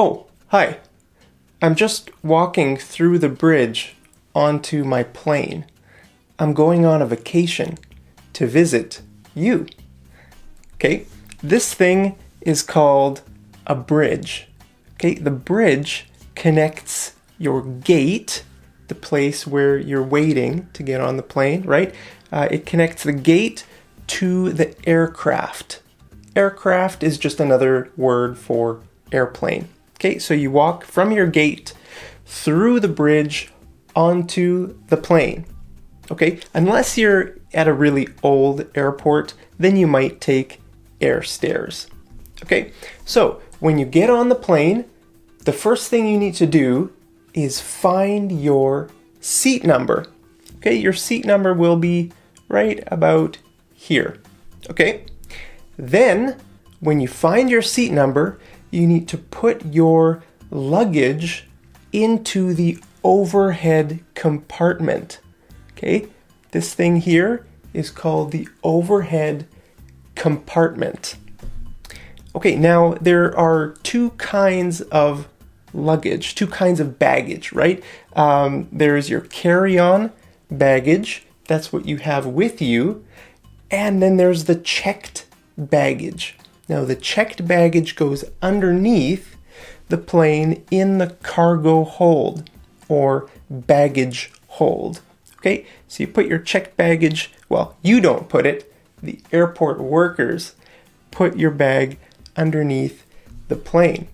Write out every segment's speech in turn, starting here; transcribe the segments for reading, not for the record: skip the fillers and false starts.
Oh, hi. I'm just walking through the bridge onto my plane. I'm going on a vacation to visit you. Okay, this thing is called a bridge. Okay, the bridge connects your gate, the place where you're waiting to get on the plane, right? It connects the gate to the aircraft. Aircraft is just another word for airplane. Okay, so you walk from your gate through the bridge onto the plane. Okay, unless you're at a really old airport, then you might take air stairs. Okay, so when you get on the plane, the first thing you need to do is find your seat number. Okay, your seat number will be right about here. Okay, then when you find your seat number, you need to put your luggage into the overhead compartment. Okay, this thing here is called the overhead compartment. Okay, now there are two kinds of luggage, two kinds of baggage, right? There's your carry-on baggage, that's what you have with you, and then there's the checked baggage. Now the checked baggage goes underneath the plane in the cargo hold or baggage hold. Okay, so you put your checked baggage, well, you don't put it, the airport workers put your bag underneath the plane.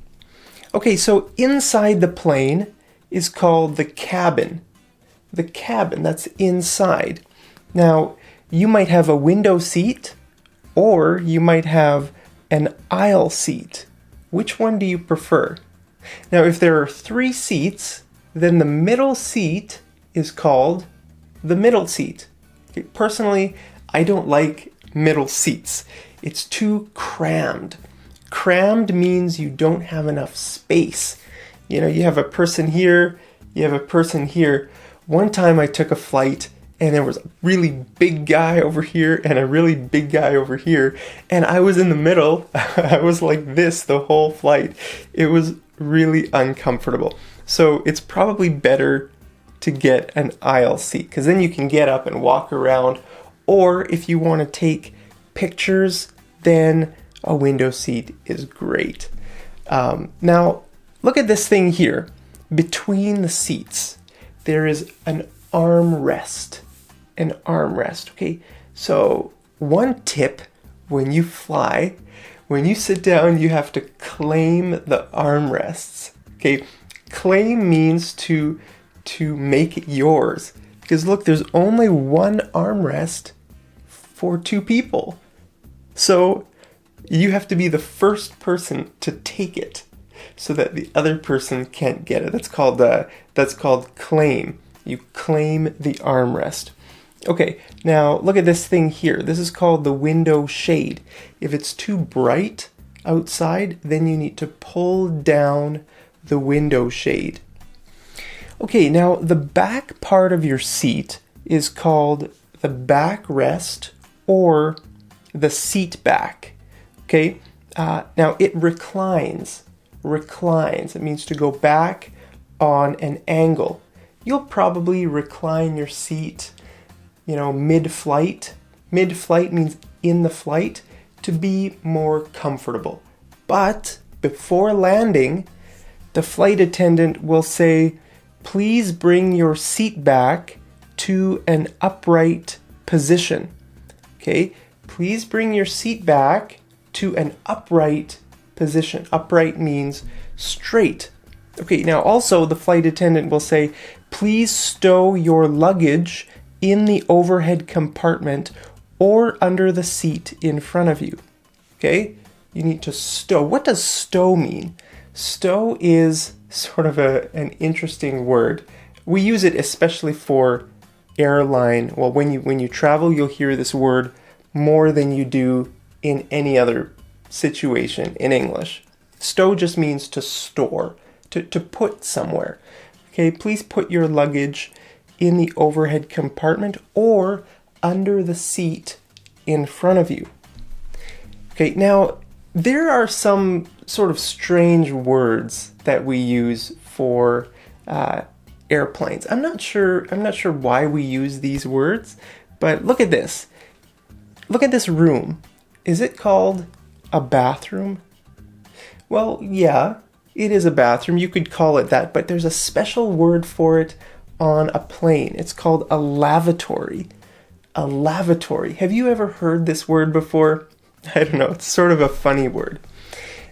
Okay, so inside the plane is called the cabin. The cabin, that's inside. Now, you might have a window seat or you might have an aisle seat. Which one do you prefer? Now, if there are 3 seats, then the middle seat is called the middle seat. Okay, personally, I don't like middle seats. It's too crammed. Crammed means you don't have enough space. You know, you have a person here, you have a person here. One time I took a flight and there was a really big guy over here and a really big guy over here, and I was in the middle. I was like this the whole flight. It was really uncomfortable. So it's probably better to get an aisle seat because then you can get up and walk around, or if you want to take pictures, then a window seat is great. Now, look at this thing here. Between the seats, there is an armrest. An armrest, okay? So, one tip when you fly, when you sit down, you have to claim the armrests, okay? Claim means to make it yours. Because look, there's only one armrest for 2 people. So, you have to be the first person to take it so that the other person can't get it. That's called claim. You claim the armrest. Okay, now look at this thing here. This is called the window shade. If it's too bright outside, then you need to pull down the window shade. Okay, now the back part of your seat is called the backrest or the seat back. Okay, now it reclines. Reclines. It means to go back on an angle. You'll probably recline your seat, mid-flight. Mid-flight means in the flight to be more comfortable. But before landing, the flight attendant will say, please bring your seat back to an upright position. Okay, please bring your seat back to an upright position. Upright means straight. Okay, now also the flight attendant will say, please stow your luggage in the overhead compartment or under the seat in front of you. Okay, you need to stow. What does stow mean? Stow is sort of an interesting word. We use it especially for airline. Well, when you travel, you'll hear this word more than you do in any other situation in English. Stow just means to store, to put somewhere. Okay, please put your luggage in the overhead compartment or under the seat in front of you. Okay, now there are some sort of strange words that we use for airplanes. I'm not sure why we use these words, but look at this. Look at this room. Is it called a bathroom? Well, yeah, it is a bathroom. You could call it that, but there's a special word for it on a plane. It's called a lavatory. A lavatory. Have you ever heard this word before? I don't know. It's sort of a funny word.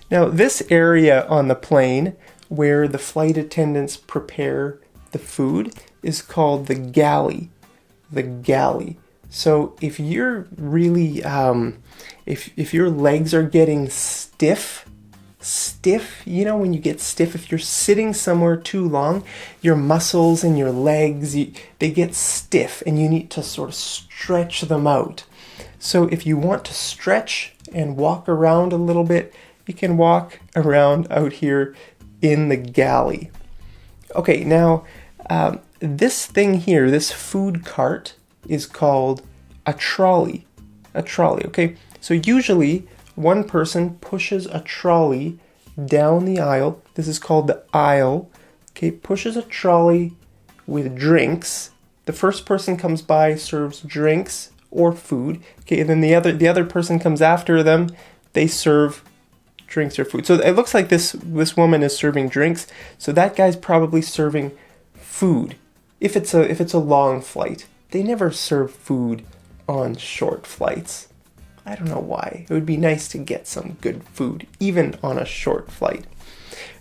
Now, this area on the plane where the flight attendants prepare the food is called the galley. The galley. So if you're really, if your legs are getting stiff, you know, when you get stiff, if you're sitting somewhere too long, your muscles and your legs, they get stiff and you need to sort of stretch them out. So if you want to stretch and walk around a little bit, you can walk around out here in the galley. Okay, now this thing here, this food cart, is called a trolley. A trolley, okay? So usually one person pushes a trolley down the aisle. This is called the aisle. Okay, pushes a trolley with drinks. The first person comes by, serves drinks or food. Okay, and then the other person comes after them. They serve drinks or food. So it looks like this woman is serving drinks. So that guy's probably serving food. If it's a long flight, they never serve food on short flights. I don't know why. It would be nice to get some good food, even on a short flight.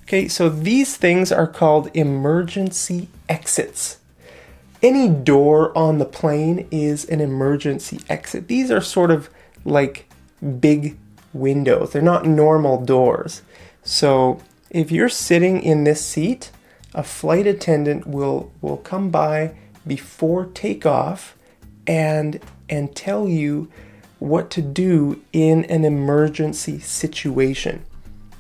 Okay, so these things are called emergency exits. Any door on the plane is an emergency exit. These are sort of like big windows. They're not normal doors. So if you're sitting in this seat, a flight attendant will come by before takeoff and tell you what to do in an emergency situation.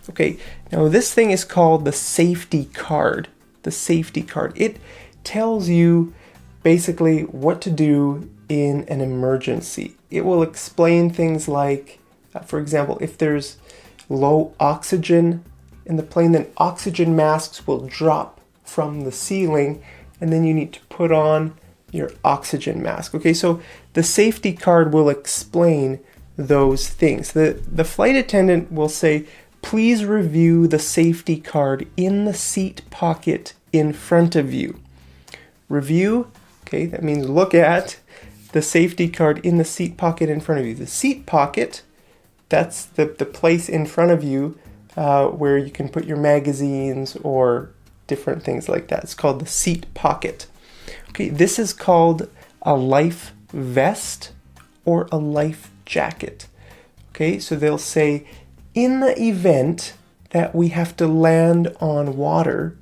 Okay, now this thing is called the safety card. The safety card. It tells you basically what to do in an emergency. It will explain things like, for example, if there's low oxygen in the plane, then oxygen masks will drop from the ceiling, and then you need to put on your oxygen mask. Okay, so the safety card will explain those things. The flight attendant will say, please review the safety card in the seat pocket in front of you. Review, okay, that means look at the safety card in the seat pocket in front of you. The seat pocket, that's the place in front of you where you can put your magazines or different things like that. It's called the seat pocket. Okay, this is called a life vest or a life jacket. Okay, so they'll say, in the event that we have to land on water,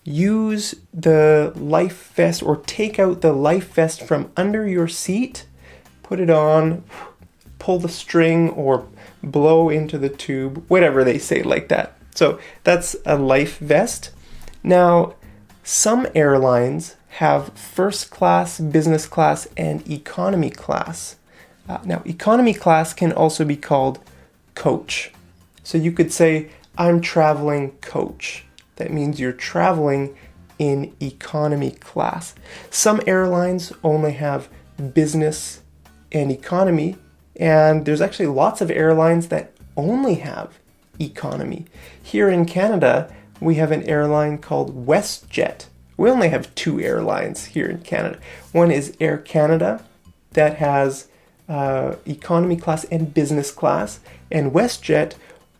use the life vest or take out the life vest from under your seat, put it on, pull the string or blow into the tube, whatever they say like that. So that's a life vest. Now, some airlines have first class, business class, and economy class. Now, economy class can also be called coach. So you could say, I'm traveling coach. That means you're traveling in economy class. Some airlines only have business and economy, and there's actually lots of airlines that only have economy. Here in Canada, we have an airline called WestJet. We only have two airlines here in Canada. One is Air Canada that has economy class and business class, and WestJet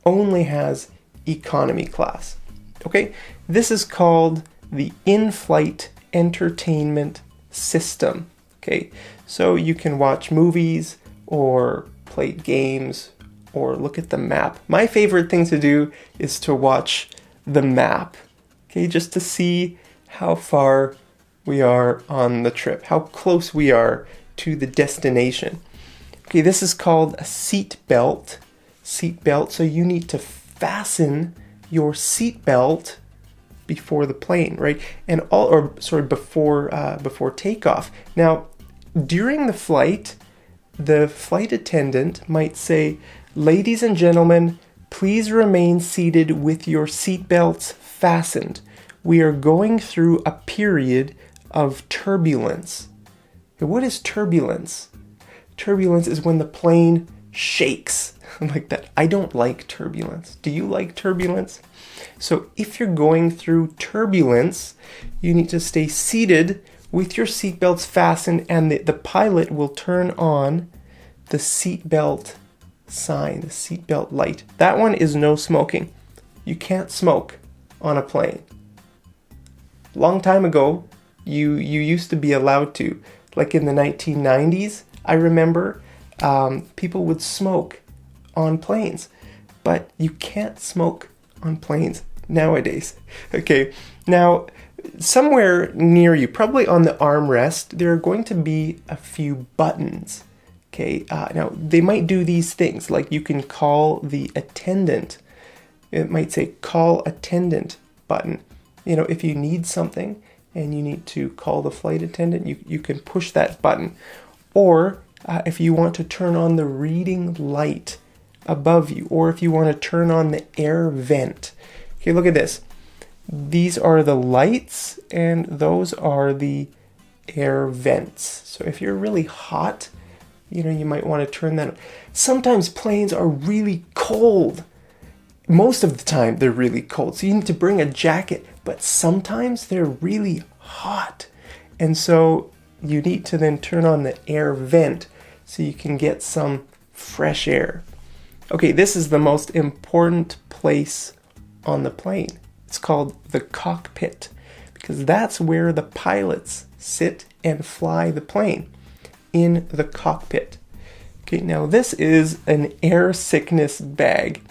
only has economy class. Okay, this is called the in-flight entertainment system. Okay, so you can watch movies or play games or look at the map. My favorite thing to do is to watch the map, okay, just to see how far we are on the trip, how close we are to the destination. Okay, this is called a seat belt. Seat belt, so you need to fasten your seat belt before the plane, right? And before takeoff. Now, during the flight attendant might say, Ladies and gentlemen, please remain seated with your seatbelts fastened. We are going through a period of turbulence. What is turbulence? Turbulence is when the plane shakes like that. I don't like turbulence. Do you like turbulence? So if you're going through turbulence, you need to stay seated with your seatbelts fastened, and the pilot will turn on the seatbelt sign, the seatbelt light. That one is no smoking. You can't smoke on a plane. Long time ago, you used to be allowed to. Like in the 1990s, I remember people would smoke on planes, but you can't smoke on planes nowadays. Okay, now somewhere near you, probably on the armrest, there are going to be a few buttons. Okay, now they might do these things, like you can call the attendant. It might say call attendant button. You know, if you need something and you need to call the flight attendant, you can push that button. Or if you want to turn on the reading light above you, or if you want to turn on the air vent. Okay, look at this. These are the lights and those are the air vents. So if you're really hot, you know, you might want to turn that on. Sometimes planes are really cold. Most of the time they're really cold, so you need to bring a jacket, but sometimes they're really hot. And so you need to then turn on the air vent so you can get some fresh air. Okay, this is the most important place on the plane. It's called the cockpit, because that's where the pilots sit and fly the plane, in the cockpit. Okay, now this is an air sickness bag.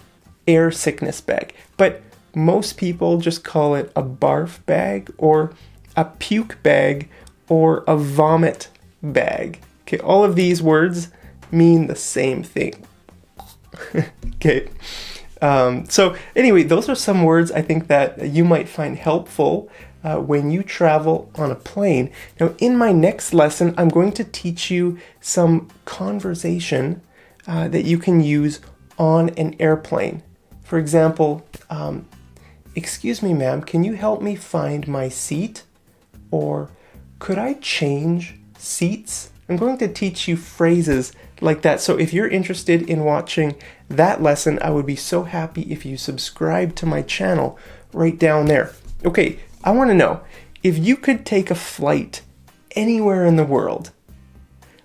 Air sickness bag. But most people just call it a barf bag or a puke bag or a vomit bag. Okay, all of these words mean the same thing. Okay. So anyway, those are some words I think that you might find helpful when you travel on a plane. Now, in my next lesson, I'm going to teach you some conversation that you can use on an airplane. For example, excuse me, ma'am, can you help me find my seat? Or could I change seats? I'm going to teach you phrases like that. So if you're interested in watching that lesson, I would be so happy if you subscribe to my channel right down there. Okay, I want to know, if you could take a flight anywhere in the world,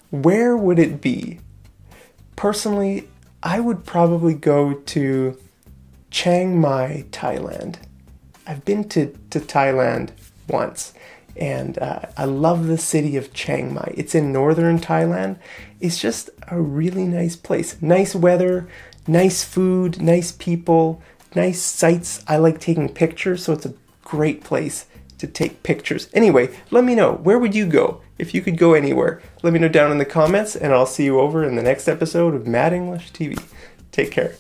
where would it be? Personally, I would probably go to Chiang Mai, Thailand. I've been to Thailand once, and I love the city of Chiang Mai. It's in northern Thailand. It's just a really nice place. Nice weather, nice food, nice people, nice sights. I like taking pictures, so it's a great place to take pictures. Anyway, let me know, where would you go if you could go anywhere? Let me know down in the comments, and I'll see you over in the next episode of Mad English TV. Take care.